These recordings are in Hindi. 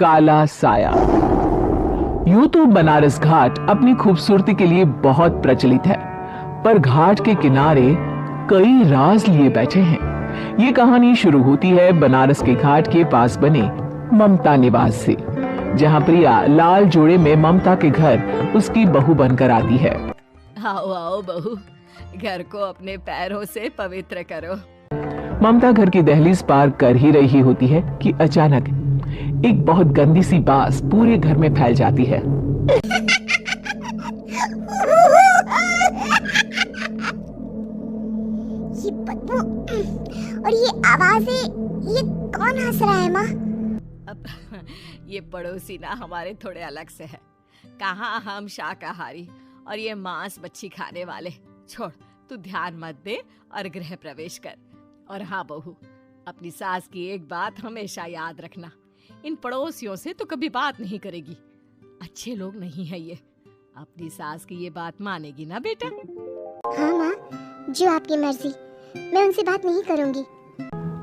काला साया। यूं तो बनारस घाट अपनी खूबसूरती के लिए बहुत प्रचलित है, पर घाट के किनारे कई राज लिए बैठे हैं। ये कहानी शुरू होती है बनारस के घाट के पास बने ममता निवास से, जहां प्रिया लाल जोड़े में ममता के घर उसकी बहू बनकर आती है। आओ आओ बहू, घर को अपने पैरों से पवित्र करो। ममता घर की दहलीज पार कर ही रही होती है कि अचानक एक बहुत गंदी सी बास पूरे घर में फैल जाती है। ये बदबू और ये आवाजें, ये कौन हंस रहा है माँ? अब ये पड़ोसी ना हमारे थोड़े अलग से है। कहाँ हम शाकाहारी और ये मांस मच्छी खाने वाले। छोड़, तू ध्यान मत दे और गृह प्रवेश कर। और हाँ बहू, अपनी सास की एक बात हमेशा याद रखना, इन पड़ोसियों से तो कभी बात नहीं करेगी। अच्छे लोग नहीं है ये। अपनी सास की ये बात मानेगी ना बेटा? हाँ माँ, जो आपकी मर्जी, मैं उनसे बात नहीं करूँगी।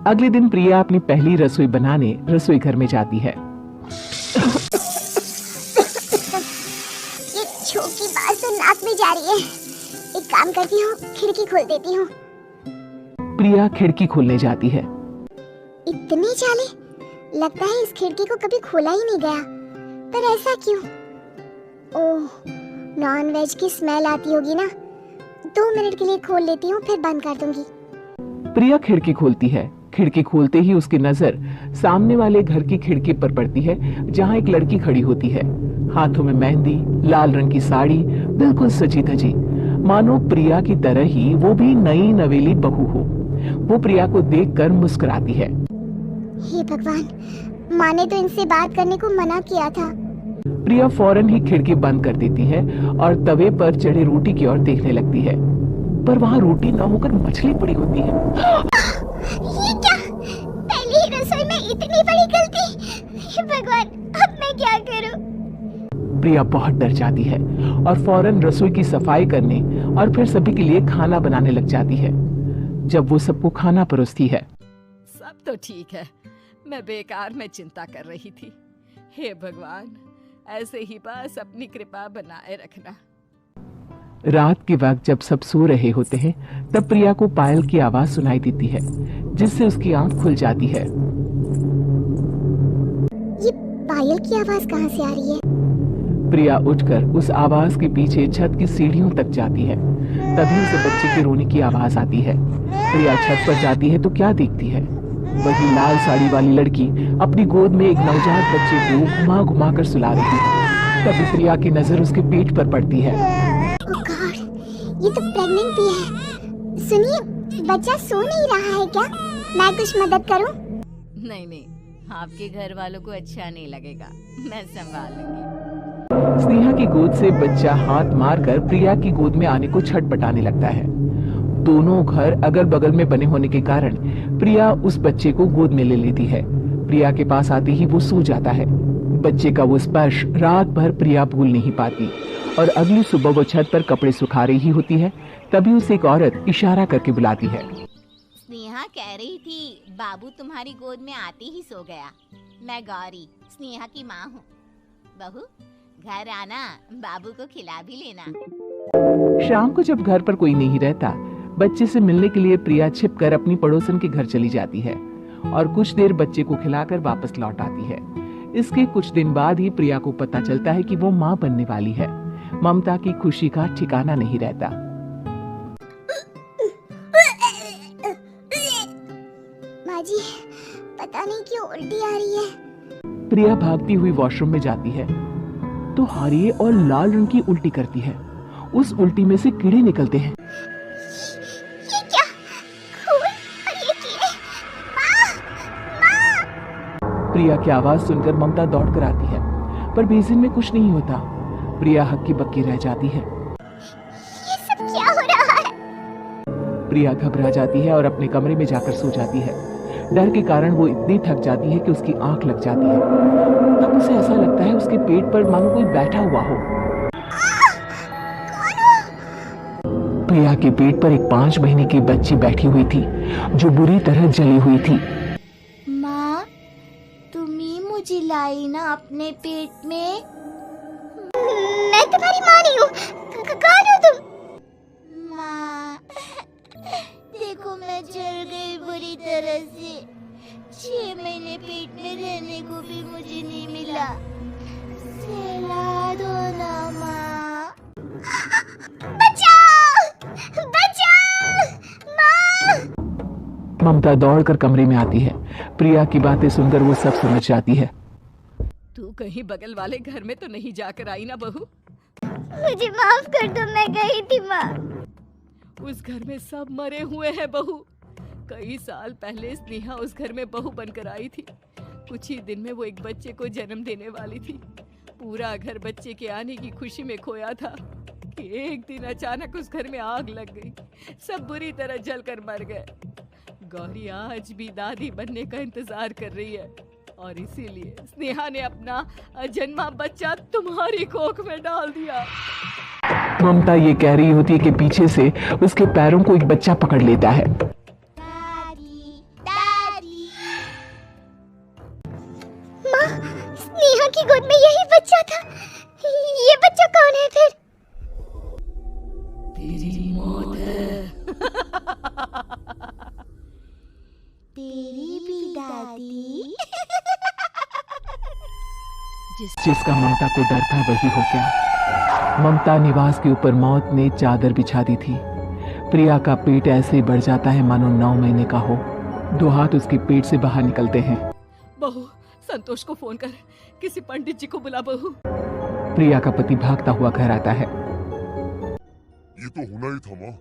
अगले दिन प्रिया अपनी पहली रसोई बनाने रसोई घर में जाती है। ये छोटी बात तो नाक में जा रही है। एक काम करती हूँ, खिड़की खोल देती हूँ। प्रिया खिड़की खोलने जाती है। इतने चाले, लगता है इस खिड़की को कभी खोला ही नहीं गया। पर ऐसा क्यों? ओह, नॉन वेज की स्मेल आती होगी ना। 2 मिनट के लिए खोल लेती हूँ, फिर बंद कर दूंगी। प्रिया खिड़की खोलती है। खिड़की खोलते ही उसकी नजर सामने वाले घर की खिड़की पर पड़ती है, जहाँ एक लड़की खड़ी होती है, हाथों में मेहंदी, लाल रंग की साड़ी, बिल्कुल सजी धजी, मानो प्रिया की तरह ही वो भी नई नवेली बहू हो। वो प्रिया को देखकर मुस्कुराती है। हे भगवान, माँ ने तो इनसे बात करने को मना किया था। प्रिया फौरन ही खिड़की बंद कर देती है और तवे पर चढ़े रोटी की ओर देखने लगती है, पर वहाँ रोटी न होकर मछली पड़ी होती है। ये क्या? पहली ही रसोई में इतनी बड़ी गलती! हे भगवान, अब मैं क्या करूं? प्रिया बहुत डर जाती है और फौरन रसोई की सफाई करने और फिर सभी के लिए खाना बनाने लग जाती है। जब वो सबको खाना परोसती है, सब तो ठीक है, मैं बेकार में चिंता कर रही थी। हे भगवान, ऐसे ही बस अपनी कृपा बनाए रखना। रात के वक्त जब सब सो रहे होते हैं, तब प्रिया को पायल की आवाज सुनाई देती है, जिससे उसकी आंख खुल जाती है। ये पायल की आवाज कहाँ से आ रही है? प्रिया उठकर उस आवाज के पीछे छत की सीढ़ियों तक जाती है। तभी उसे बच्चे के रोने की आवाज आती है। प्रिया छत पर जाती है तो क्या देखती है? वही लाल साड़ी वाली लड़की अपनी गोद में एक नवजात बच्चे को घुमा घुमा कर सुला रही है। तभी प्रिया की नजर उसके पेट पर पड़ती है। ओह गॉड, ये तो प्रेग्नेंट भी है। सुनिए, बच्चा सो नहीं रहा है क्या? मैं कुछ मदद करूं? नहीं नहीं, आपके घर वालों को अच्छा नहीं लगेगा, मैं संभाल लूंगी। स्नेहा की गोद से बच्चा हाथ मारकर प्रिया की गोद में आने को छटपटाने लगता है। दोनों घर अगल बगल में बने होने के कारण प्रिया उस बच्चे को गोद में ले लेती है। प्रिया के पास आते ही वो सो जाता है। बच्चे का वो स्पर्श रात भर प्रिया भूल नहीं पाती और अगली सुबह वो छत पर कपड़े सुखा रही होती है, तभी उसे एक औरत इशारा करके बुलाती है। स्नेहा कह रही थी बाबू तुम्हारी गोद में आते ही सो गया। मैं गौरी, स्नेहा की माँ हूँ। बहू, घर आना, बाबू को खिला भी लेना। शाम को जब घर पर कोई नहीं रहता, बच्चे से मिलने के लिए प्रिया छिपकर अपनी पड़ोसन के घर चली जाती है और कुछ देर बच्चे को खिलाकर वापस लौट आती है। इसके कुछ दिन बाद ही प्रिया को पता चलता है कि वो माँ बनने वाली है। ममता की खुशी का ठिकाना नहीं रहता। माँ जी, पता नहीं क्यों उल्टी आ रही है। प्रिया भागती हुई वॉशरूम में जाती है तो हरे और लाल रंग की उल्टी करती है। उस उल्टी में से कीड़े निकलते हैं। ये क्या? खून और ये कीड़े! माँ! माँ! प्रिया की आवाज सुनकर ममता दौड़कर आती है, पर बेसिन में कुछ नहीं होता। प्रिया हक्की बक्की रह जाती है। ये सब क्या हो रहा है? प्रिया घबरा जाती है और अपने कमरे में जाकर सो जाती है। डर के कारण वो इतनी थक जाती है कि उसकी आंख लग जाती है। तब उसे ऐसा लगता है उसके पेट पर मानो कोई बैठा हुआ हो। प्रिया के पेट पर एक 5 महीने की बच्ची बैठी हुई थी, जो बुरी तरह जली हुई थी। माँ, तुम्ही मुझे आई ना अपने पेट में। मैं तुम्हारी माँ नहीं हूँ। कौन हो तुम? माँ, देखो मैं जल गई बुरी तरह से। 6 महीने पेट में रहने को भी मुझे नहीं मिला। सहला दो ना माँ। बचाओ! बचाओ! माँ! ममता दौड़कर कमरे में आती है। प्रिया की बातें सुनकर वो सब समझ जाती है। तू कहीं बगल वाले घर में तो नहीं जाकर आई ना बहू? मुझे माफ कर दो, मैं गई थी माँ। उस घर में सब मरे हुए हैं बहू। कई साल पहले स्नेहा उस घर में बहू बनकर आई थी। कुछ ही दिन में वो एक बच्चे को जन्म देने वाली थी। पूरा घर बच्चे के आने की खुशी में खोया था कि एक दिन अचानक उस घर में आग लग गई। सब बुरी तरह जलकर मर गए। गौरी आज भी दादी बनने का इंतजार कर रही है और इसीलिए स्नेहा ने अपना अजन्मा बच्चा तुम्हारी कोख में डाल दिया। ममता ये कह रही होती है कि पीछे से उसके पैरों को एक बच्चा पकड़ लेता है। दादी, दादी। माँ, स्नेहा की गोद में यही बच्चा था। ये बच्चा कौन है फिर? तेरी मौत है। तेरी भी दादी। जिसका ममता को डर था वही हो गया। ममता निवास के ऊपर मौत ने चादर बिछा दी थी। प्रिया का पेट ऐसे बढ़ जाता है मानो 9 महीने का हो। 2 हाथ उसके पेट से बाहर निकलते हैं। बहू, संतोष को फोन कर, किसी पंडित जी को बुला बहू। प्रिया का पति भागता हुआ घर आता है। ये तो होना ही था माँ।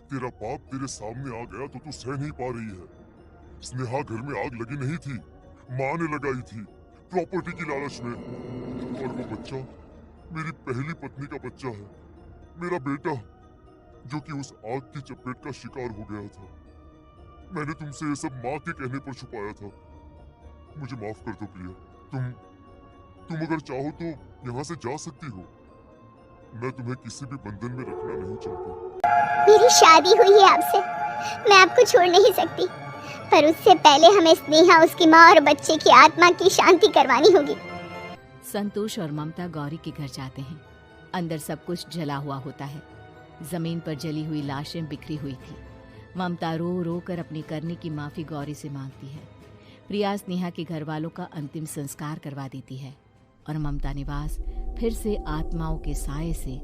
तेरा बाप तेरे सामने आ गया तो तू सह नहीं पा रही है। स्नेहा घर में आग लगी नहीं थी, माँ ने लगाई थी प्रॉपर्टी की लालच में। और वो बच्चा मेरी पहली पत्नी का बच्चा है, मेरा बेटा, जो कि उस आग की चपेट का शिकार हो गया था। मैंने तुमसे ये सब माँ के कहने पर छुपाया था। मुझे माफ कर दो प्रिया। तुम अगर चाहो तो यहाँ से जा सकती हो। मैं तुम्हें किसी भी बंधन में रखना नहीं चाहता। मेरी शादी हुई है आपसे, मैं आपको छोड़ नहीं सकती। पर उससे पहले हमें स्नेहा, उसकी माँ और बच्चे की आत्मा की शांति करवानी होगी। संतोष और ममता गौरी के घर जाते हैं। अंदर सब कुछ जला हुआ होता है। जमीन पर जली हुई लाशें बिखरी हुई थी। ममता रो रो कर अपनी करने की माफी गौरी से मांगती है। प्रिया स्नेहा के घर वालों का अंतिम संस्कार करवा देती है और ममता निवास फिर से आत्माओं के साए से